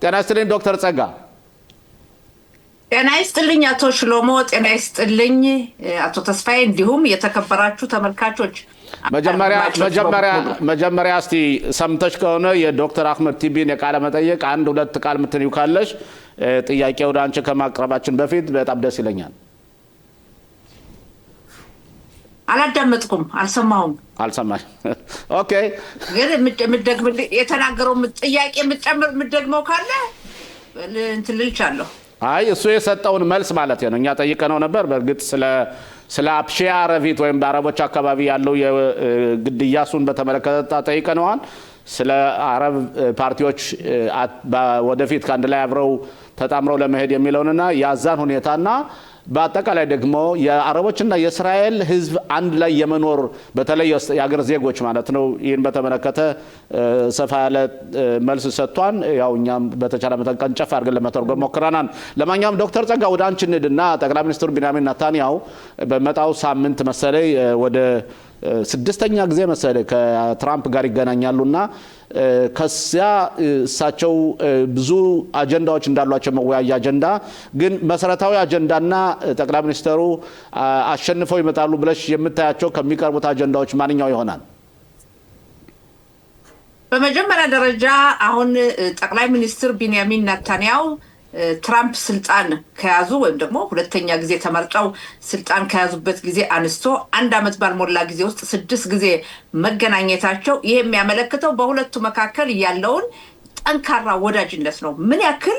ጤና ይስጥልኝ ዶክተር ጸጋ። ጤና ይስጥልኝ አቶ ሽሎሞ። ጤና ይስጥልኝ አቶ ተስፋዬ፣ እንዲሁም የተከበራችሁ ተመልካቾች። መጀመሪያ እስቲ ሰምተሽ ከሆነ የዶክተር አህመድ ቲቢን የቃለ መጠይቅ አንድ ሁለት ቃል ምትንዩ ካለሽ ጥያቄ ወደ አንቺ ከማቅረባችን በፊት በጣም ደስ ይለኛል። አላዳመጥኩም፣ አልሰማሁም። አልሰማሽ? ኦኬ። ግን የተናገረው ጥያቄ የምትደግመው ካለ እንትን ልልቻለሁ። አይ እሱ የሰጠውን መልስ ማለት ነው። እኛ ጠይቀነው ነበር። በእርግጥ ስለ አብሺያ አረቢት ወይም በአረቦች አካባቢ ያለው የግድያ እሱን በተመለከተ ጠይቀነዋል። ስለ አረብ ፓርቲዎች ወደፊት ከአንድ ላይ አብረው ተጣምረው ለመሄድ የሚለውንና ያዛን ሁኔታና በአጠቃላይ ደግሞ የአረቦችና የእስራኤል ሕዝብ አንድ ላይ የመኖር በተለይ የአገር ዜጎች ማለት ነው። ይህን በተመለከተ ሰፋ ያለ መልስ ሰጥቷን ያው እኛም በተቻለ መጠን ቀንጨፍ አድርገን ለመተርጎም ሞክረናል። ለማንኛውም ዶክተር ጸጋ ወደ አንቺ እንሂድና ጠቅላይ ሚኒስትሩ ቢንያሚን ኔታንያሁ በመጣው ሳምንት መሰለኝ ወደ ስድስተኛ ጊዜ መሰለኝ ከትራምፕ ጋር ይገናኛሉና ከዚያ እሳቸው ብዙ አጀንዳዎች እንዳሏቸው መወያያ አጀንዳ ግን መሰረታዊ አጀንዳና ጠቅላይ ሚኒስትሩ አሸንፈው ይመጣሉ ብለሽ የምታያቸው ከሚቀርቡት አጀንዳዎች ማንኛው ይሆናል? በመጀመሪያ ደረጃ አሁን ጠቅላይ ሚኒስትር ቢንያሚን ኔታንያሁ ትራምፕ ስልጣን ከያዙ ወይም ደግሞ ሁለተኛ ጊዜ ተመርጠው ስልጣን ከያዙበት ጊዜ አንስቶ አንድ አመት ባልሞላ ጊዜ ውስጥ 6 ጊዜ መገናኘታቸው ይሄ የሚያመለክተው በሁለቱ መካከል ያለውን ጠንካራ ወዳጅነት ነው። ምን ያክል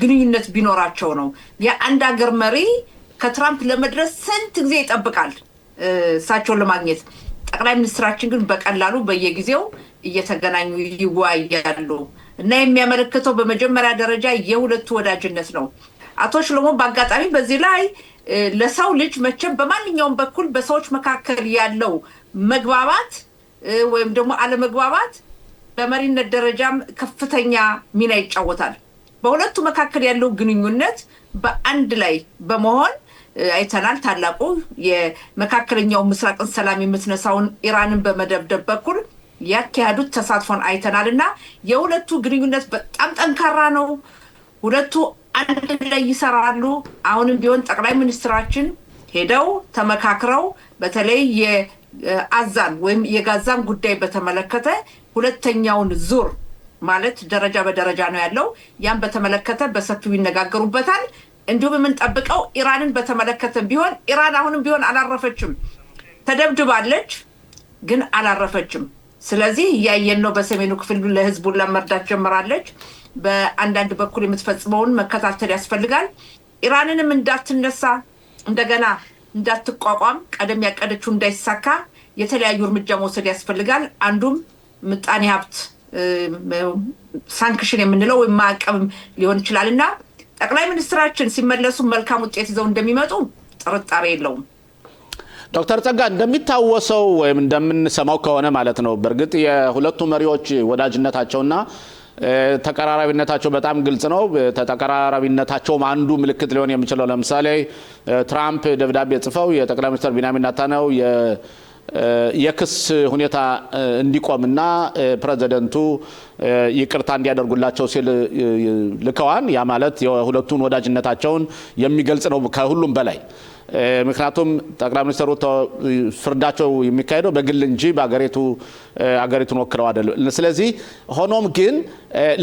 ግንኙነት ቢኖራቸው ነው። የአንድ ሀገር መሪ ከትራምፕ ለመድረስ ስንት ጊዜ ይጠብቃል እሳቸውን ለማግኘት። ጠቅላይ ሚኒስትራችን ግን በቀላሉ በየጊዜው እየተገናኙ ይወያያሉ እና የሚያመለክተው በመጀመሪያ ደረጃ የሁለቱ ወዳጅነት ነው። አቶ ሽሎሞ በአጋጣሚ በዚህ ላይ ለሰው ልጅ መቼም በማንኛውም በኩል በሰዎች መካከል ያለው መግባባት ወይም ደግሞ አለመግባባት በመሪነት ደረጃም ከፍተኛ ሚና ይጫወታል። በሁለቱ መካከል ያለው ግንኙነት በአንድ ላይ በመሆን አይተናል። ታላቁ የመካከለኛው ምስራቅን ሰላም የምትነሳውን ኢራንን በመደብደብ በኩል ያካሄዱት ተሳትፎን አይተናልና የሁለቱ ግንኙነት በጣም ጠንካራ ነው። ሁለቱ አንድ ላይ ይሰራሉ። አሁንም ቢሆን ጠቅላይ ሚኒስትራችን ሄደው ተመካክረው በተለይ የአዛን ወይም የጋዛን ጉዳይ በተመለከተ ሁለተኛውን ዙር ማለት ደረጃ በደረጃ ነው ያለው። ያን በተመለከተ በሰፊው ይነጋገሩበታል። እንዲሁም የምንጠብቀው ኢራንን በተመለከተ ቢሆን ኢራን አሁንም ቢሆን አላረፈችም። ተደብድባለች ግን አላረፈችም። ስለዚህ እያየን ነው። በሰሜኑ ክፍል ለህዝቡን ለመርዳት ጀምራለች። በአንዳንድ በኩል የምትፈጽመውን መከታተል ያስፈልጋል። ኢራንንም እንዳትነሳ እንደገና እንዳትቋቋም ቀደም ያቀደችው እንዳይሳካ የተለያዩ እርምጃ መውሰድ ያስፈልጋል። አንዱም ምጣኔ ሀብት ሳንክሽን የምንለው ወይም ማዕቀብ ሊሆን ይችላልና ጠቅላይ ሚኒስትራችን ሲመለሱ መልካም ውጤት ይዘው እንደሚመጡ ጥርጣሬ የለውም። ዶክተር ጸጋ እንደሚታወሰው ወይም እንደምንሰማው ከሆነ ማለት ነው በእርግጥ የሁለቱ መሪዎች ወዳጅነታቸውና ተቀራራቢነታቸው በጣም ግልጽ ነው። ተቀራራቢነታቸውም አንዱ ምልክት ሊሆን የሚችለው ለምሳሌ ትራምፕ ደብዳቤ ጽፈው የጠቅላይ ሚኒስትር ቢንያሚን ኔታንያሁ የክስ ሁኔታ እንዲቆምና ፕሬዝዳንቱ ይቅርታ እንዲያደርጉላቸው ሲል ልከዋን። ያ ማለት የሁለቱን ወዳጅነታቸውን የሚገልጽ ነው ከሁሉም በላይ። ምክንያቱም ጠቅላይ ሚኒስትሩ ፍርዳቸው የሚካሄደው በግል እንጂ አገሪቱን ወክለው አይደለም። ስለዚህ ሆኖም ግን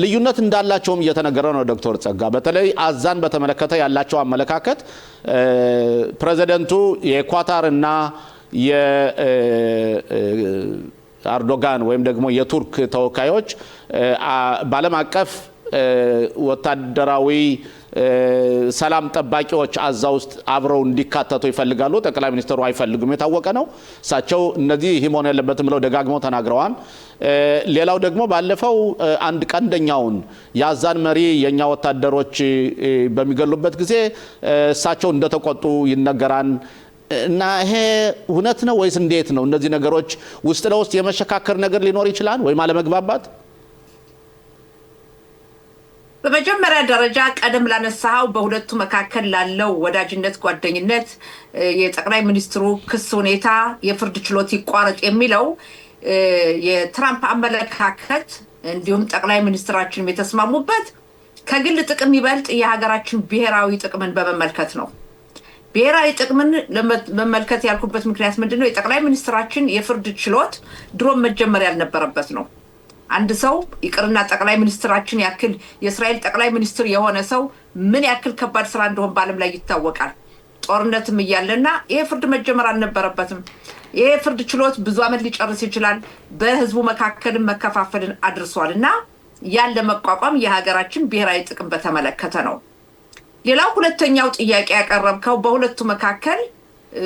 ልዩነት እንዳላቸውም እየተነገረ ነው። ዶክተር ጸጋ በተለይ አዛን በተመለከተ ያላቸው አመለካከት ፕሬዝዳንቱ የኳታርና የአርዶጋን ወይም ደግሞ የቱርክ ተወካዮች በዓለም አቀፍ ወታደራዊ ሰላም ጠባቂዎች አዛ ውስጥ አብረው እንዲካተቱ ይፈልጋሉ። ጠቅላይ ሚኒስትሩ አይፈልጉም፣ የታወቀ ነው። እሳቸው እነዚህ ይህ መሆን ያለበትም ብለው ደጋግመው ተናግረዋል። ሌላው ደግሞ ባለፈው አንድ ቀንደኛውን የአዛን መሪ የኛ ወታደሮች በሚገሉበት ጊዜ እሳቸው እንደተቆጡ ይነገራል። እና ይሄ እውነት ነው ወይስ እንዴት ነው? እነዚህ ነገሮች ውስጥ ለውስጥ የመሸካከር ነገር ሊኖር ይችላል ወይም አለመግባባት? በመጀመሪያ ደረጃ ቀደም ላነሳው በሁለቱ መካከል ላለው ወዳጅነት ጓደኝነት የጠቅላይ ሚኒስትሩ ክስ ሁኔታ የፍርድ ችሎት ይቋረጥ የሚለው የትራምፕ አመለካከት እንዲሁም ጠቅላይ ሚኒስትራችንም የተስማሙበት ከግል ጥቅም ይበልጥ የሀገራችን ብሔራዊ ጥቅምን በመመልከት ነው። ብሔራዊ ጥቅምን ለመመልከት ያልኩበት ምክንያት ምንድነው? የጠቅላይ ሚኒስትራችን የፍርድ ችሎት ድሮም መጀመር ያልነበረበት ነው። አንድ ሰው ይቅርና ጠቅላይ ሚኒስትራችን ያክል የእስራኤል ጠቅላይ ሚኒስትር የሆነ ሰው ምን ያክል ከባድ ስራ እንደሆነ በዓለም ላይ ይታወቃል። ጦርነትም እያለና ይሄ ፍርድ መጀመር አልነበረበትም። ይሄ ፍርድ ችሎት ብዙ ዓመት ሊጨርስ ይችላል። በህዝቡ መካከልም መከፋፈልን አድርሷል እና ያን ለመቋቋም የሀገራችን ብሔራዊ ጥቅም በተመለከተ ነው። ሌላው ሁለተኛው ጥያቄ ያቀረብከው በሁለቱ መካከል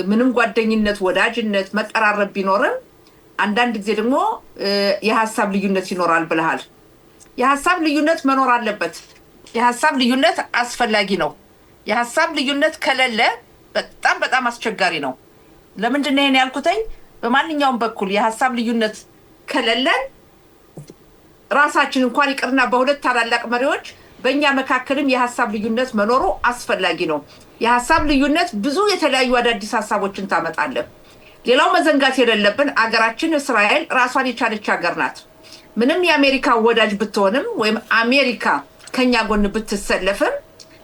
ምንም ጓደኝነት፣ ወዳጅነት፣ መቀራረብ ቢኖርም አንዳንድ ጊዜ ደግሞ የሀሳብ ልዩነት ይኖራል ብለሃል። የሀሳብ ልዩነት መኖር አለበት። የሀሳብ ልዩነት አስፈላጊ ነው። የሀሳብ ልዩነት ከሌለ በጣም አስቸጋሪ ነው። ለምንድን ነው ይሄን ያልኩትኝ? በማንኛውም በኩል የሀሳብ ልዩነት ከሌለን ራሳችን እንኳን ይቅርና በሁለት ታላላቅ መሪዎች በእኛ መካከልም የሀሳብ ልዩነት መኖሩ አስፈላጊ ነው። የሀሳብ ልዩነት ብዙ የተለያዩ አዳዲስ ሀሳቦችን ታመጣለህ። ሌላው መዘንጋት የሌለብን አገራችን እስራኤል ራሷን የቻለች ሀገር ናት። ምንም የአሜሪካ ወዳጅ ብትሆንም ወይም አሜሪካ ከኛ ጎን ብትሰለፍም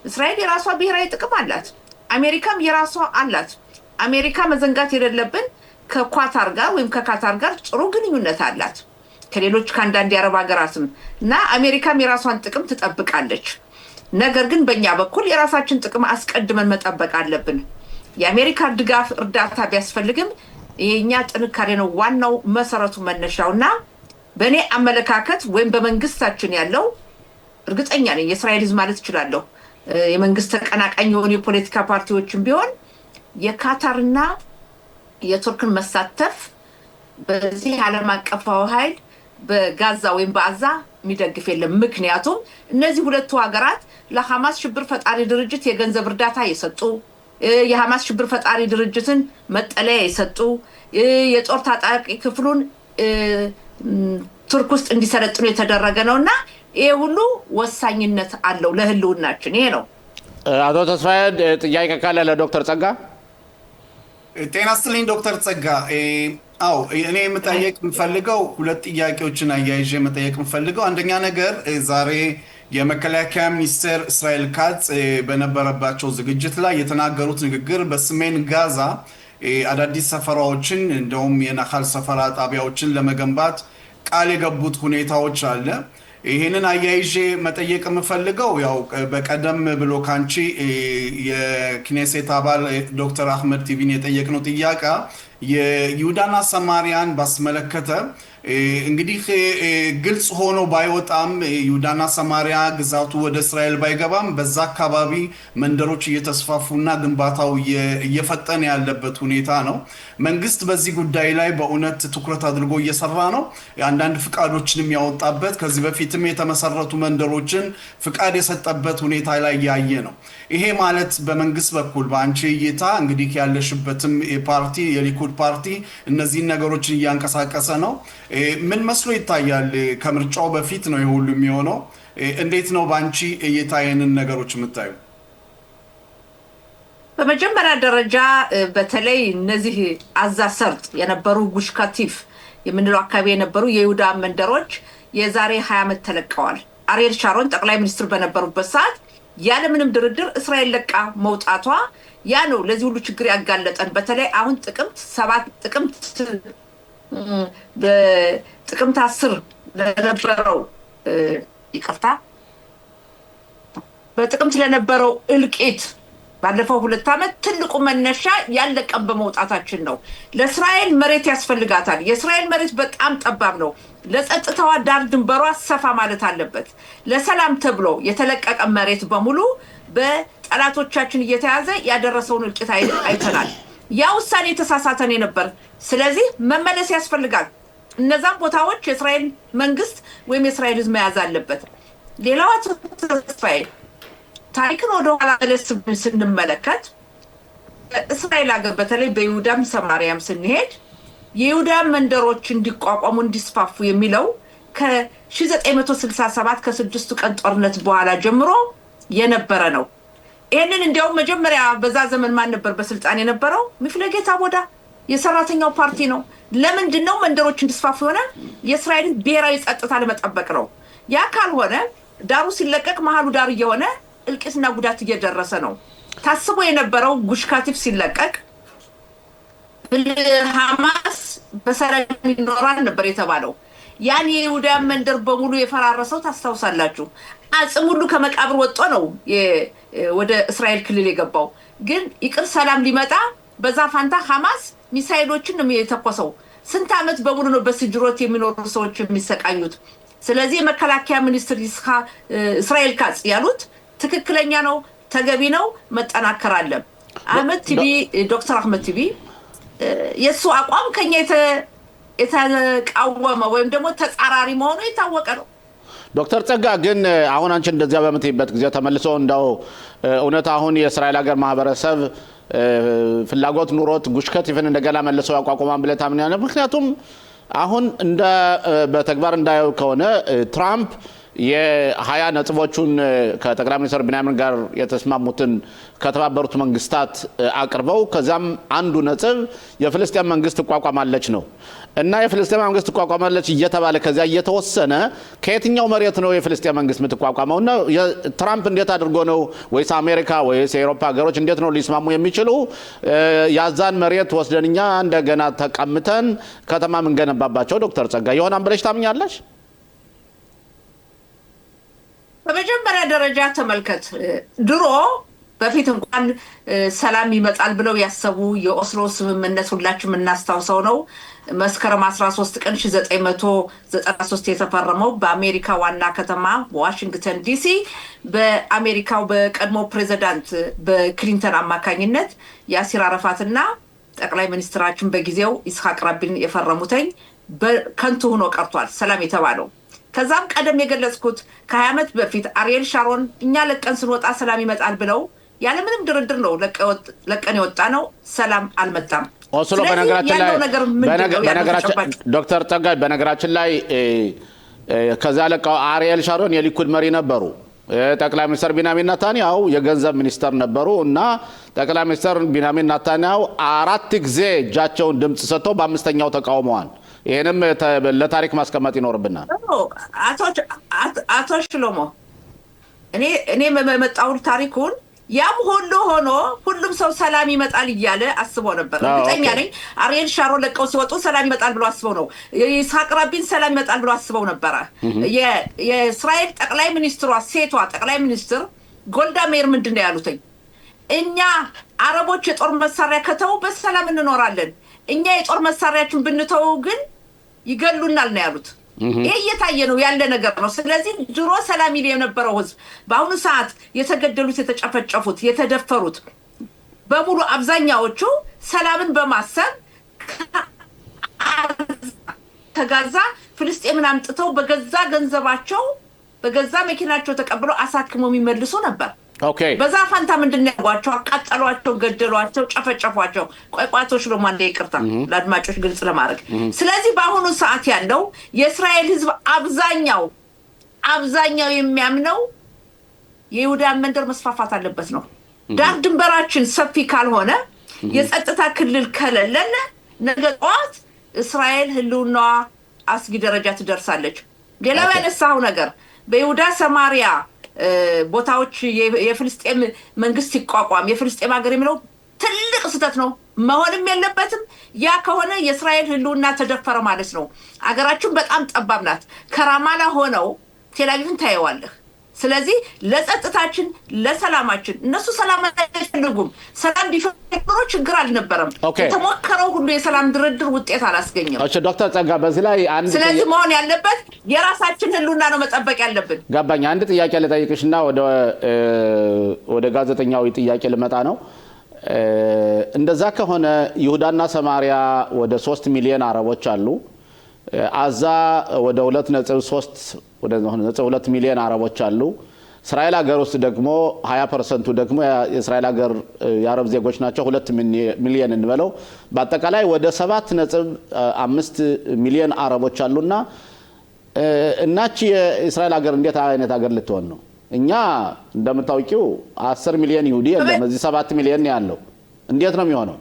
እስራኤል የራሷ ብሔራዊ ጥቅም አላት። አሜሪካም የራሷ አላት። አሜሪካ መዘንጋት የሌለብን ከኳታር ጋር ወይም ከካታር ጋር ጥሩ ግንኙነት አላት፣ ከሌሎች ከአንዳንድ የአረብ ሀገራትም እና አሜሪካም የራሷን ጥቅም ትጠብቃለች። ነገር ግን በእኛ በኩል የራሳችን ጥቅም አስቀድመን መጠበቅ አለብን። የአሜሪካ ድጋፍ እርዳታ ቢያስፈልግም የኛ ጥንካሬ ነው ዋናው መሰረቱ መነሻው እና በእኔ አመለካከት ወይም በመንግስታችን ያለው እርግጠኛ ነኝ የእስራኤል ህዝብ ማለት እችላለሁ የመንግስት ተቀናቃኝ የሆኑ የፖለቲካ ፓርቲዎችን ቢሆን የካታርና የቱርክን መሳተፍ በዚህ ዓለም አቀፋዊ ኃይል በጋዛ ወይም በአዛ የሚደግፍ የለም። ምክንያቱም እነዚህ ሁለቱ ሀገራት ለሐማስ ሽብር ፈጣሪ ድርጅት የገንዘብ እርዳታ የሰጡ፣ የሐማስ ሽብር ፈጣሪ ድርጅትን መጠለያ የሰጡ፣ የጦር ታጣቂ ክፍሉን ቱርክ ውስጥ እንዲሰለጥኑ የተደረገ ነውና ይሄ ሁሉ ወሳኝነት አለው ለህልውናችን። ይሄ ነው። አቶ ተስፋዬ ጥያቄ ካለ ለዶክተር ጸጋ። ጤና ይስጥልኝ ዶክተር ጸጋ። አዎ እኔ መጠየቅ የምፈልገው ሁለት ጥያቄዎችን አያይዤ መጠየቅ የምፈልገው አንደኛ ነገር ዛሬ የመከላከያ ሚኒስትር እስራኤል ካትዝ በነበረባቸው ዝግጅት ላይ የተናገሩት ንግግር በሰሜን ጋዛ አዳዲስ ሰፈራዎችን እንደውም የናኻል ሰፈራ ጣቢያዎችን ለመገንባት ቃል የገቡት ሁኔታዎች አለ። ይሄንን አያይዤ መጠየቅ የምፈልገው ያው በቀደም ብሎ ካንቺ የክኔሴት አባል ዶክተር አህመድ ቲቪን የጠየቅነው ጥያቄ የይሁዳና ሰማሪያን ባስመለከተ እንግዲህ ግልጽ ሆኖ ባይወጣም ይሁዳና ሰማሪያ ግዛቱ ወደ እስራኤል ባይገባም በዛ አካባቢ መንደሮች እየተስፋፉና ግንባታው እየፈጠነ ያለበት ሁኔታ ነው። መንግስት በዚህ ጉዳይ ላይ በእውነት ትኩረት አድርጎ እየሰራ ነው። አንዳንድ ፍቃዶችንም ያወጣበት ከዚህ በፊትም የተመሰረቱ መንደሮችን ፍቃድ የሰጠበት ሁኔታ ላይ ያየ ነው። ይሄ ማለት በመንግስት በኩል በአንቺ እይታ እንግዲህ ያለሽበትም ፓርቲ የሊኩድ ፓርቲ እነዚህን ነገሮችን እያንቀሳቀሰ ነው። ምን መስሎ ይታያል? ከምርጫው በፊት ነው ይሄ ሁሉ የሚሆነው። እንዴት ነው በአንቺ እይታ ይህንን ነገሮች የምታዩ? በመጀመሪያ ደረጃ በተለይ እነዚህ አዛ ሰርጥ የነበሩ ጉሽ ካቲፍ የምንለው አካባቢ የነበሩ የይሁዳ መንደሮች የዛሬ 20 ዓመት ተለቀዋል። አሪኤል ሻሮን ጠቅላይ ሚኒስትር በነበሩበት ሰዓት ያለምንም ድርድር እስራኤል ለቃ መውጣቷ ያ ነው ለዚህ ሁሉ ችግር ያጋለጠን። በተለይ አሁን ጥቅምት 10 ለነበረው ይቅርታ በጥቅምት ለነበረው እልቂት ባለፈው 2 ዓመት ትልቁ መነሻ ያለቀን በመውጣታችን ነው። ለእስራኤል መሬት ያስፈልጋታል። የእስራኤል መሬት በጣም ጠባብ ነው። ለጸጥታዋ ዳር ድንበሯ ሰፋ ማለት አለበት። ለሰላም ተብሎ የተለቀቀ መሬት በሙሉ በጠላቶቻችን እየተያዘ ያደረሰውን እልቂት አይተናል። ያ ውሳኔ የተሳሳተን ነበር። ስለዚህ መመለስ ያስፈልጋል። እነዛም ቦታዎች የእስራኤል መንግስት ወይም የእስራኤል ህዝብ መያዝ አለበት። ሌላው ተስፋዬ ታሪክን ወደ ኋላ መለስ ስንመለከት እስራኤል ሀገር በተለይ በይሁዳም ሰማሪያም ስንሄድ የይሁዳ መንደሮች እንዲቋቋሙ እንዲስፋፉ የሚለው ከ1967 ከስድስቱ ቀን ጦርነት በኋላ ጀምሮ የነበረ ነው። ይህንን እንዲያውም መጀመሪያ በዛ ዘመን ማን ነበር በስልጣን የነበረው? ሚፍለጌት አቦዳ የሰራተኛው ፓርቲ ነው። ለምንድን ነው መንደሮች እንዲስፋፉ የሆነ? የእስራኤልን ብሔራዊ ጸጥታ ለመጠበቅ ነው። ያ ካልሆነ ዳሩ ሲለቀቅ መሀሉ ዳር እየሆነ እልቂትና ጉዳት እየደረሰ ነው። ታስቦ የነበረው ጉሽካቲፍ ሲለቀቅ ሐማስ በሰላም ይኖራል ነበር የተባለው። ያን የይሁዳውያን መንደር በሙሉ የፈራረሰው ታስታውሳላችሁ። አጽም ሁሉ ከመቃብር ወጥቶ ነው ወደ እስራኤል ክልል የገባው። ግን ይቅር ሰላም ሊመጣ በዛ ፋንታ ሐማስ ሚሳኤሎችን ነው የተኮሰው። ስንት ዓመት በሙሉ ነው በስጅሮት የሚኖሩ ሰዎች የሚሰቃዩት። ስለዚህ የመከላከያ ሚኒስትር እስራኤል ካጽ ያሉት ትክክለኛ ነው፣ ተገቢ ነው፣ መጠናከር አለ። ዶክተር አህመድ ቲቢ የሱ አቋም ከኛ የተቃወመ ወይም ደግሞ ተጻራሪ መሆኑ የታወቀ ነው። ዶክተር ጸጋ ግን አሁን አንቺ እንደዚያ በምትይበት ጊዜ ተመልሶ እንደው እውነት አሁን የእስራኤል ሀገር ማህበረሰብ ፍላጎት ኑሮት ጉሽከቲፍን እንደገና መልሶ ያቋቁማን ብለህ ታምናለህ? ምክንያቱም አሁን በተግባር እንዳየው ከሆነ ትራምፕ የ20 ነጥቦቹን ከጠቅላይ ሚኒስትር ቢንያሚን ጋር የተስማሙትን ከተባበሩት መንግስታት አቅርበው ከዛም አንዱ ነጥብ የፍልስጤም መንግስት ትቋቋማለች ነው እና የፍልስጤም መንግስት ትቋቋማለች እየተባለ ከዚያ እየተወሰነ ከየትኛው መሬት ነው የፍልስጤም መንግስት የምትቋቋመው? እና ትራምፕ እንዴት አድርጎ ነው ወይስ አሜሪካ ወይስ የአውሮፓ ሀገሮች እንዴት ነው ሊስማሙ የሚችሉ? ያዛን መሬት ወስደንኛ እንደገና ተቀምተን ከተማ ምንገነባባቸው? ዶክተር ጸጋ ይሆናል ብለሽ ታምኛለሽ? በመጀመሪያ ደረጃ ተመልከት፣ ድሮ በፊት እንኳን ሰላም ይመጣል ብለው ያሰቡ የኦስሎ ስምምነት ሁላችንም የምናስታውሰው ነው። መስከረም 13 ቀን 1993 የተፈረመው በአሜሪካ ዋና ከተማ ዋሽንግተን ዲሲ በአሜሪካው በቀድሞ ፕሬዚዳንት በክሊንተን አማካኝነት ያሲር አረፋትና ጠቅላይ ሚኒስትራችን በጊዜው ይስሐቅ ራቢን የፈረሙትኝ በከንቱ ሆኖ ቀርቷል ሰላም የተባለው። ከዛም ቀደም የገለጽኩት ከ20 ዓመት በፊት አሪኤል ሻሮን እኛ ለቀን ስንወጣ ሰላም ይመጣል ብለው ያለምንም ድርድር ነው ለቀን የወጣ ነው። ሰላም አልመጣም። ኦስሎ ዶክተር ጸጋይ በነገራችን ላይ ከዛ ለቀው አሪኤል ሻሮን የሊኩድ መሪ ነበሩ። ጠቅላይ ሚኒስትር ቢንያሚን ኔታንያሁ የገንዘብ ሚኒስተር ነበሩ እና ጠቅላይ ሚኒስትር ቢንያሚን ኔታንያሁ 4 ጊዜ እጃቸውን ድምጽ ሰጥተው በአምስተኛው ተቃውመዋል። ይሄንም ለታሪክ ማስቀመጥ ይኖርብናል። አቶ ሽሎሞ እኔ መመጣው ታሪኩን ያም ሁሉ ሆኖ ሁሉም ሰው ሰላም ይመጣል እያለ አስቦ ነበር። እርግጠኛ ነኝ አሪኤል ሻሮን ለቀው ሲወጡ ሰላም ይመጣል ብሎ አስበው ነው። ይስሐቅ ራቢን ሰላም ይመጣል ብሎ አስበው ነበር። የእስራኤል ጠቅላይ ሚኒስትሯ ሴቷ ጠቅላይ ሚኒስትር ጎልዳ ሜር ምንድነው ያሉትኝ? እኛ አረቦች የጦር መሳሪያ ከተው በሰላም እንኖራለን፣ እኛ የጦር መሳሪያችን ብንተው ግን ይገሉናል ነው ያሉት። ይሄ እየታየ ነው ያለ ነገር ነው። ስለዚህ ድሮ ሰላም ይል የነበረው ህዝብ በአሁኑ ሰዓት የተገደሉት፣ የተጨፈጨፉት፣ የተደፈሩት በሙሉ አብዛኛዎቹ ሰላምን በማሰብ ከጋዛ ፍልስጤምን አምጥተው በገዛ ገንዘባቸው በገዛ መኪናቸው ተቀብለው አሳክመው የሚመልሱ ነበር። በዛ ፋንታ ምንድነው ያጓቸው? አቃጠሏቸው፣ ገደሏቸው፣ ጨፈጨፏቸው። ቆይቋቶች ለማንደ ይቅርታ ለአድማጮች ግልጽ ለማድረግ። ስለዚህ በአሁኑ ሰዓት ያለው የእስራኤል ህዝብ አብዛኛው የሚያምነው የይሁዳ መንደር መስፋፋት አለበት ነው። ዳር ድንበራችን ሰፊ ካልሆነ የጸጥታ ክልል ከሌለን ነገ ጠዋት እስራኤል ህልውናዋ አስጊ ደረጃ ትደርሳለች። ሌላው ያነሳው ነገር በይሁዳ ሰማሪያ ቦታዎች የፍልስጤም መንግስት ይቋቋም የፍልስጤም ሀገር የሚለው ትልቅ ስህተት ነው፣ መሆንም የለበትም። ያ ከሆነ የእስራኤል ህልውና ተደፈረ ማለት ነው። አገራችን በጣም ጠባብ ናት። ከራማላ ሆነው ቴልአቪቭን ታየዋለህ። ስለዚህ ለጸጥታችን ለሰላማችን እነሱ ሰላም አይፈልጉም። ሰላም ቢፈልጉ ችግር አልነበረም። የተሞከረው ሁሉ የሰላም ድርድር ውጤት አላስገኘም። ዶክተር ጸጋ በዚህ ላይ ስለዚህ መሆን ያለበት የራሳችን ህልውና ነው መጠበቅ ያለብን። ገባኝ። አንድ ጥያቄ ልጠይቅሽና ወደ ጋዜጠኛዊ ጥያቄ ልመጣ ነው። እንደዛ ከሆነ ይሁዳና ሰማሪያ ወደ 3 ሚሊዮን አረቦች አሉ። አዛ ወደ 2.2 ሚሊዮን አረቦች አሉ። እስራኤል ሀገር ውስጥ ደግሞ 20% ደግሞ የእስራኤል ሀገር የአረብ ዜጎች ናቸው። 2 ሚሊዮን እንበለው። በአጠቃላይ ወደ 7.5 ሚሊዮን አረቦች አሉና እናቺ የእስራኤል ሀገር እንዴት አይነት ሀገር ልትሆን ነው? እኛ እንደምታውቂው 10 ሚሊዮን ይሁዲ የለም፣ እዚህ 7 ሚሊዮን ያለው እንዴት ነው የሚሆነው?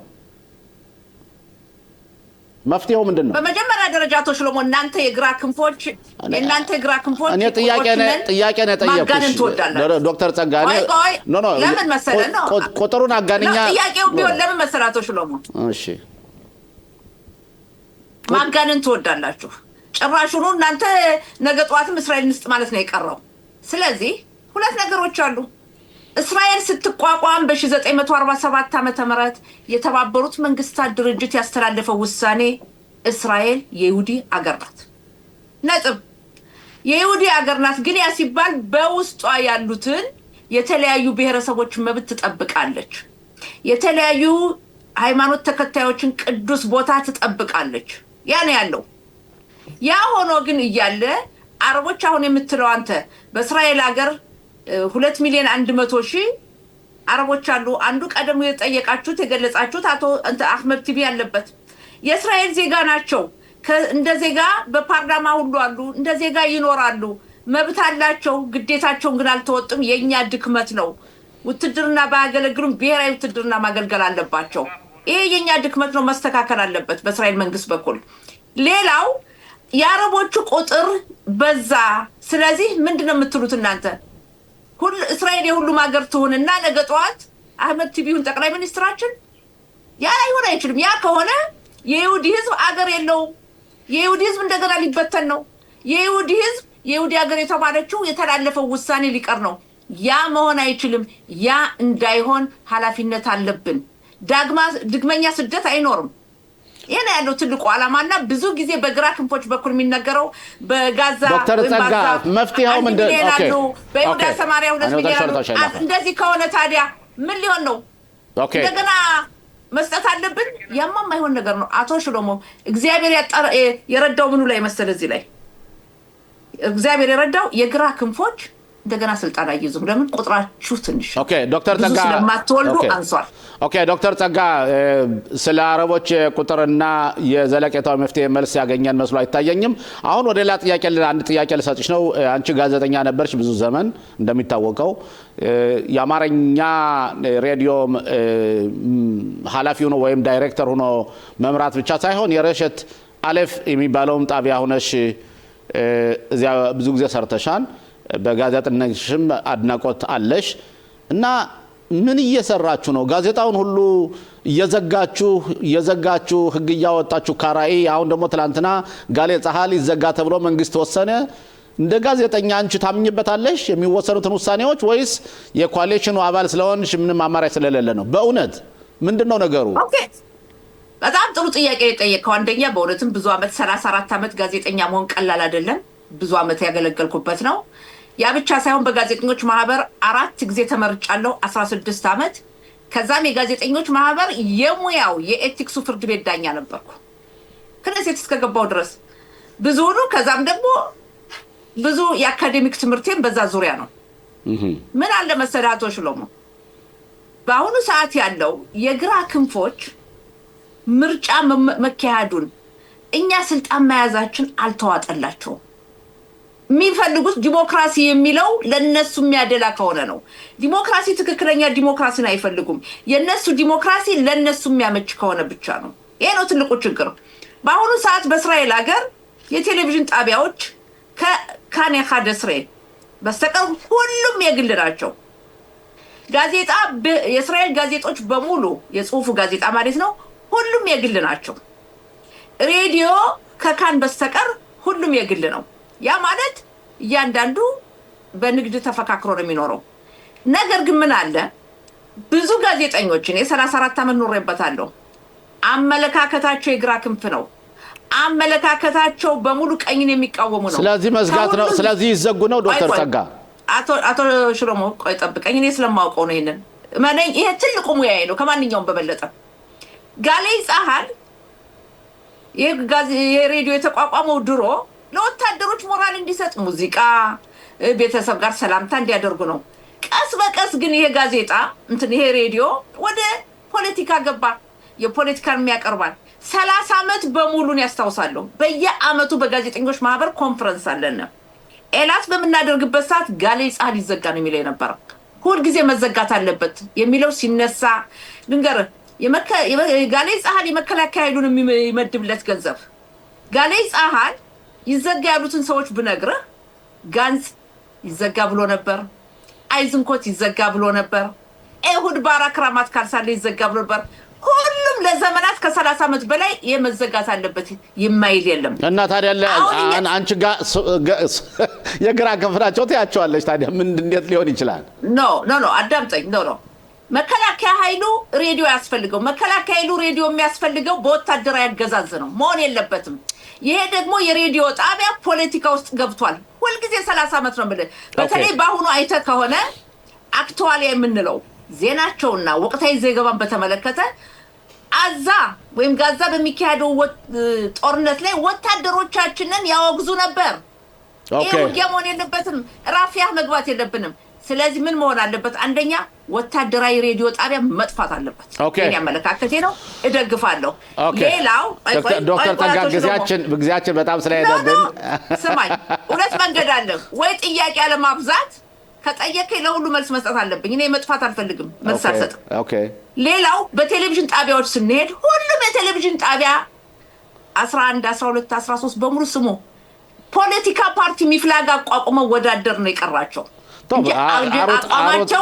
መፍትሄው ምንድን ነው? በመጀመሪያ በመጀመሪያ ደረጃ አቶ ሽሎሞ እናንተ የግራ ክንፎች እኔ ጥያቄ ነው የጠየኩሽ ዶክተር ጸጋ ለምን መሰለህ ነው ቁጥሩን አጋንኛ ጥያቄው ቢሆን ለምን መሰለህ አቶ ሽሎሞ እሺ ማጋነን ትወዳላችሁ ጭራሹኑ እናንተ ነገ ጠዋትም እስራኤል ንስጥ ማለት ነው የቀረው ስለዚህ ሁለት ነገሮች አሉ እስራኤል ስትቋቋም በ1947 ዓመተ ምህረት የተባበሩት መንግስታት ድርጅት ያስተላለፈው ውሳኔ እስራኤል የይሁዲ አገር ናት ነጥብ የይሁዲ አገር ናት ግን ያ ሲባል በውስጧ ያሉትን የተለያዩ ብሔረሰቦች መብት ትጠብቃለች የተለያዩ ሃይማኖት ተከታዮችን ቅዱስ ቦታ ትጠብቃለች ያ ነው ያለው ያ ሆኖ ግን እያለ አረቦች አሁን የምትለው አንተ በእስራኤል ሀገር 2,100,000 አረቦች አሉ አንዱ ቀደም የጠየቃችሁት የገለጻችሁት አቶ አህመድ ቲቢ ያለበት የእስራኤል ዜጋ ናቸው እንደ ዜጋ በፓርላማ ሁሉ አሉ እንደ ዜጋ ይኖራሉ መብት አላቸው ግዴታቸውን ግን አልተወጡም የኛ ድክመት ነው ውትድርና ባያገለግሉም ብሔራዊ ውትድርና ማገልገል አለባቸው ይሄ የኛ ድክመት ነው መስተካከል አለበት በእስራኤል መንግስት በኩል ሌላው የአረቦቹ ቁጥር በዛ ስለዚህ ምንድነው የምትሉት እናንተ ሁሉ እስራኤል የሁሉም ሀገር ትሆንና ነገ ጠዋት አህመድ ቲቢውን ጠቅላይ ሚኒስትራችን ያ ላይሆን አይችልም ያ ከሆነ የይሁዲ ህዝብ አገር የለው የይሁዲ ህዝብ እንደገና ሊበተን ነው የይሁዲ ህዝብ የይሁዲ ሀገር የተባለችው የተላለፈው ውሳኔ ሊቀር ነው ያ መሆን አይችልም ያ እንዳይሆን ኃላፊነት አለብን ድግመኛ ስደት አይኖርም ይሄን ያለው ትልቁ ዓላማና ብዙ ጊዜ በግራ ክንፎች በኩል የሚነገረው በጋዛ ዶክተር ጸጋ መፍትሄው ምንድነው ኦኬ በይሁዳ ሰማሪያ 2 ሚሊዮን እንደዚህ ከሆነ ታዲያ ምን ሊሆን ነው ኦኬ እንደገና መስጠት አለብን ያማም አይሆን ነገር ነው አቶ ሽሎሞ እግዚአብሔር የረዳው ምኑ ላይ መሰለ እዚህ ላይ እግዚአብሔር የረዳው የግራ ክንፎች እንደገና ስልጣን አይይዙም ለምን ቁጥራችሁ ትንሽ ኦኬ ዶክተር ጸጋ ስለማትወልዱ አንሷል ኦኬ ዶክተር ጸጋ ስለ አረቦች ቁጥርና የዘለቄታው መፍትሄ መልስ ያገኛል መስሎ አይታየኝም አሁን ወደ ሌላ ጥያቄ አንድ ጥያቄ ልሰጥሽ ነው አንቺ ጋዜጠኛ ነበርሽ ብዙ ዘመን እንደሚታወቀው የአማርኛ ሬዲዮ ኃላፊ ሆኖ ወይም ዳይሬክተር ሆኖ መምራት ብቻ ሳይሆን የረሸት አለፍ የሚባለውም ጣቢያ ሆነሽ እዚያ ብዙ ጊዜ ሰርተሻል በጋዜጠኝነትሽም አድናቆት አለሽ እና ምን እየሰራችሁ ነው ጋዜጣውን ሁሉ እየዘጋችሁ ህግ እያወጣችሁ ካራይ አሁን ደግሞ ትላንትና ጋሌ ጸሐል ይዘጋ ተብሎ መንግስት ወሰነ እንደ ጋዜጠኛ አንቺ ታምኝበታለሽ የሚወሰኑትን ውሳኔዎች ወይስ የኮአሊሽኑ አባል ስለሆንሽ ምንም አማራጭ ስለሌለ ነው በእውነት ምንድነው ነገሩ ኦኬ በጣም ጥሩ ጥያቄ የጠየቀው አንደኛ በእውነትም ብዙ አመት 34 አመት ጋዜጠኛ መሆን ቀላል አይደለም ብዙ አመት ያገለገልኩበት ነው ያ ብቻ ሳይሆን በጋዜጠኞች ማህበር 4 ጊዜ ተመርጫለሁ 16 አመት ከዛም የጋዜጠኞች ማህበር የሙያው የኤቲክሱ ፍርድ ቤት ዳኛ ነበርኩ ከነሴት እስከገባው ድረስ ብዙ ነው ከዛም ደግሞ ብዙ የአካዴሚክ ትምህርቴን በዛ ዙሪያ ነው ምን አለ መሰለህ አቶ ሽሎሞ በአሁኑ ሰዓት ያለው የግራ ክንፎች ምርጫ መካሄዱን እኛ ስልጣን መያዛችን አልተዋጠላቸውም የሚፈልጉት ዲሞክራሲ የሚለው ለነሱ የሚያደላ ከሆነ ነው ዲሞክራሲ ትክክለኛ ዲሞክራሲን አይፈልጉም የነሱ ዲሞክራሲ ለነሱ የሚያመች ከሆነ ብቻ ነው ይሄ ነው ትልቁ ችግር በአሁኑ ሰዓት በእስራኤል ሀገር የቴሌቪዥን ጣቢያዎች ከካን የኻድ እስራኤል በስተቀር ሁሉም የግል ናቸው ጋዜጣ የእስራኤል ጋዜጦች በሙሉ የጽሁፉ ጋዜጣ ማለት ነው ሁሉም የግል ናቸው ሬዲዮ ከካን በስተቀር ሁሉም የግል ነው ያ ማለት እያንዳንዱ በንግድ ተፈካክሮ ነው የሚኖረው ነገር ግን ምን አለ ብዙ ጋዜጠኞችን የ34 አመት ኖሬበታለሁ አመለካከታቸው የግራ ክንፍ ነው አመለካከታቸው በሙሉ ቀኝን የሚቃወሙ ነው ስለዚህ መዝጋት ነው ስለዚህ ይዘጉ ነው ዶክተር ጸጋ አቶ ሽሎሞ ቆይ ጠብቀኝ እኔ ስለማውቀው ነው ይሄንን ማነኝ ይሄ ትልቁ ሙያዬ ነው ከማንኛውም በበለጠ ጋሌ ጸሐል የሬዲዮ የተቋቋመው ድሮ ለወታደሮች ሞራል እንዲሰጥ ሙዚቃ ቤተሰብ ጋር ሰላምታ እንዲያደርጉ ነው ቀስ በቀስ ግን ይሄ ጋዜጣ ይሄ ሬዲዮ ወደ ፖለቲካ ገባ የፖለቲካን የሚያቀርባል 30 አመት በሙሉን ያስታውሳለሁ በየአመቱ በጋዜጠኞች ማህበር ኮንፈረንስ አለና ኤላት በመናደርግበት ሰዓት ጋሌ ጸሐል ይዘጋ ነው የሚለው ነበር ሁሉ ጊዜ መዘጋት አለበት የሚለው ሲነሳ ድንገር ጋሌ ጸሐል የመከላከያ ኃይሉን የሚመድብለት ገንዘብ ጋሌይ ጻሃል ይዘጋ ያሉትን ሰዎች ብነግርህ ጋንጽ ይዘጋ ብሎ ነበር፣ አይዝንኮት ይዘጋ ብሎ ነበር፣ ኤሁድ ባራክ ራማት ካልሳለ ይዘጋ ብሎ ነበር። ሁሉም ለዘመናት ከ30 ዓመት በላይ የመዘጋት አለበት የማይል የለም። እና ታዲያ አንቺ ጋር የግራ ከፍራቸው ታያቸዋለች። ታዲያ ምን እንዴት ሊሆን ይችላል? ኖ አዳምጠኝ። ኖ መከላከያ ኃይሉ ሬዲዮ ያስፈልገው። መከላከያ ኃይሉ ሬዲዮ የሚያስፈልገው በወታደራዊ አገዛዝ ነው መሆን የለበትም። ይሄ ደግሞ የሬዲዮ ጣቢያ ፖለቲካ ውስጥ ገብቷል። ሁልጊዜ 30 ዓመት ነው የምልህ። በተለይ በአሁኑ አይተህ ከሆነ አክቱዋሊያ የምንለው ዜናቸውና ወቅታዊ ዘገባን በተመለከተ አዛ ወይም ጋዛ በሚካሄደው ጦርነት ላይ ወታደሮቻችንን ያወግዙ ነበር። ይሄ ውጊያ መሆን የለበትም። ራፊያ መግባት የለብንም። ስለዚህ ምን መሆን አለበት? አንደኛ ወታደራዊ ሬዲዮ ጣቢያ መጥፋት አለበት። የኔ አመለካከቴ ነው፣ እደግፋለሁ። ሌላው ዶክተር ጠጋ ጊዜያችን በጣም ስለሄደብን ስማኝ፣ ሁለት መንገድ አለ። ወይ ጥያቄ አለማብዛት ከጠየቀኝ ለሁሉ መልስ መስጠት አለብኝ። እኔ መጥፋት አልፈልግም፣ መልስ አልሰጥም። ሌላው በቴሌቪዥን ጣቢያዎች ስንሄድ ሁሉም የቴሌቪዥን ጣቢያ 11፣ 12፣ 13 በሙሉ ስሙ ፖለቲካ ፓርቲ ሚፍላጋ አቋቁመው ወዳደር ነው የቀራቸው።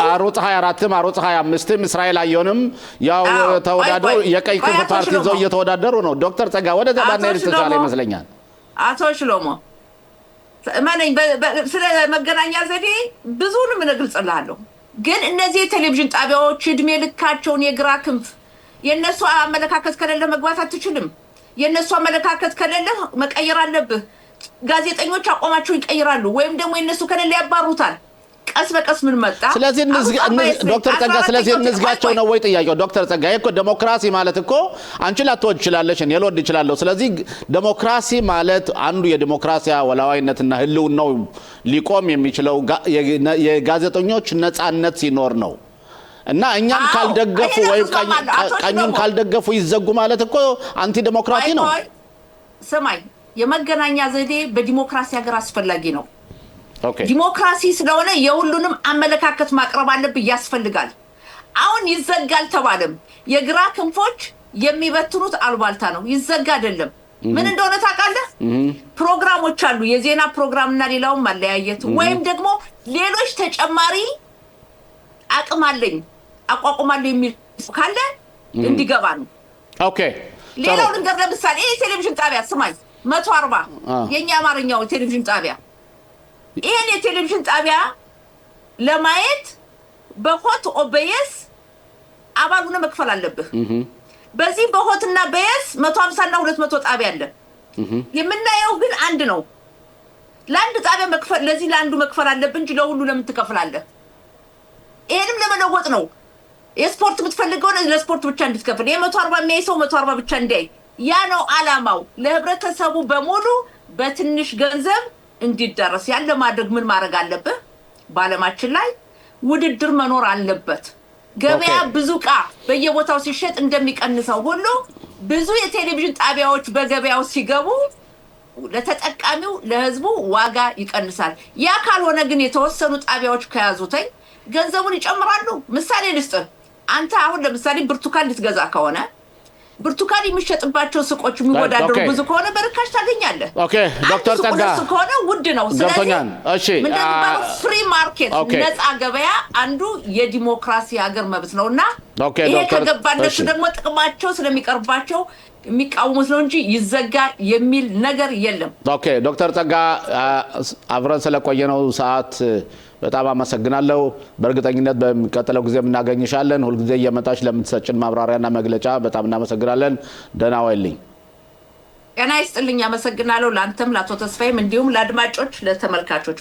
አሮጽ 24ም አሮጽ 25ም እስራኤል አየሁንም ያው ተወዳደሩ የቀይ ክንፍ ፓርቲ ይዘው እየተወዳደሩ ነው። ዶክተር ጸጋ ወደ ዘባና የተቻለ ይመስለኛል። አቶ ሽሎሞ ማነኝ ስለ መገናኛ ዘዴ ብዙንም እነግርጽልሃለሁ። ግን እነዚህ የቴሌቪዥን ጣቢያዎች እድሜ ልካቸውን የግራ ክንፍ የነሱ አመለካከት ከሌለ መግባት አትችልም። የነሱ አመለካከት ከሌለ መቀየር አለብህ። ጋዜጠኞች አቋማቸው ይቀይራሉ ወይም ደግሞ የነሱ ከሌለ ያባሩታል። ቀስ በቀስ ምን መጣ? ስለዚህ ዶክተር ጸጋ ስለዚህ እንዝጋቸው ነው ወይ ጥያቄው? ዶክተር ጸጋ እኮ ዴሞክራሲ ማለት እኮ አንቺ ላትወድ ይችላለሽ፣ እኔ ልወድ ይችላለሁ። ስለዚህ ዴሞክራሲ ማለት አንዱ የዴሞክራሲ ወላዋይነትና ህልውናው ሊቆም የሚችለው የጋዜጠኞች ነፃነት ሲኖር ነው። እና እኛም ካልደገፉ ወይም ቀኙን ካልደገፉ ይዘጉ ማለት እኮ አንቲ ዴሞክራሲ ነው። ስማኝ፣ የመገናኛ ዘዴ በዲሞክራሲ ሀገር አስፈላጊ ነው። ዲሞክራሲ ስለሆነ የሁሉንም አመለካከት ማቅረብ አለብህ፣ ያስፈልጋል። አሁን ይዘጋል ተባለም የግራ ክንፎች የሚበትኑት አልባልታ ነው። ይዘጋ አይደለም። ምን እንደሆነ ታውቃለህ? ፕሮግራሞች አሉ፣ የዜና ፕሮግራምና ሌላውን ማለያየት ወይም ደግሞ ሌሎች ተጨማሪ አቅም አለኝ አቋቁማለሁ የሚል ካለ እንዲገባ ነው። ሌላው ነገር ለምሳሌ ይሄ ቴሌቪዥን ጣቢያ ስማኝ 140 የኛ አማርኛው ቴሌቪዥን ጣቢያ ይሄን የቴሌቪዥን ጣቢያ ለማየት በሆት ኦበየስ አባሉን መክፈል አለብህ። በዚህ በሆትና በየስ 150 እና 200 ጣቢያ አለ። የምናየው ግን አንድ ነው። ለአንድ ጣቢያ መክፈል ለዚህ ለአንዱ መክፈል አለብህ እንጂ ለሁሉ ለምን ትከፍላለህ? ይሄንም ለመለወጥ ነው። የስፖርት የምትፈልገው ለስፖርት ብቻ እንድትከፍል የ140 የሚያይሰው 140 ብቻ እንዲያይ ያ ነው አላማው። ለህብረተሰቡ በሙሉ በትንሽ ገንዘብ እንዲደረስ ያለ ማድረግ ምን ማድረግ አለበት? በዓለማችን ላይ ውድድር መኖር አለበት። ገበያ ብዙ ዕቃ በየቦታው ሲሸጥ እንደሚቀንሰው ሁሉ ብዙ የቴሌቪዥን ጣቢያዎች በገበያው ሲገቡ ለተጠቃሚው ለህዝቡ ዋጋ ይቀንሳል። ያ ካልሆነ ግን የተወሰኑ ጣቢያዎች ከያዙተኝ ገንዘቡን ይጨምራሉ። ምሳሌ ልስጥህ። አንተ አሁን ለምሳሌ ብርቱካን ልትገዛ ከሆነ ብርቱካን የሚሸጥባቸው ሱቆች የሚወዳደሩ ብዙ ከሆነ በርካሽ ታገኛለህ። ዶክተር ጸጋ ከሆነ ውድ ነው። ስለዚህ ምንድነው ፍሪ ማርኬት ነፃ ገበያ አንዱ የዲሞክራሲ ሀገር መብት ነውና ይሄ ከገባነሱ ደግሞ ጥቅማቸው ስለሚቀርባቸው የሚቃወሙት ነው እንጂ ይዘጋ የሚል ነገር የለም። ዶክተር ጸጋ አብረን ስለቆየነው ሰዓት በጣም አመሰግናለሁ። በእርግጠኝነት በሚቀጥለው ጊዜ እናገኝሻለን። ሁልጊዜ እየመጣሽ ለምትሰጭን ማብራሪያና መግለጫ በጣም እናመሰግናለን። ደህና ዋይልኝ። ጤና ይስጥልኝ። አመሰግናለሁ። ለአንተም ለአቶ ተስፋዬም እንዲሁም ለአድማጮች ለተመልካቾች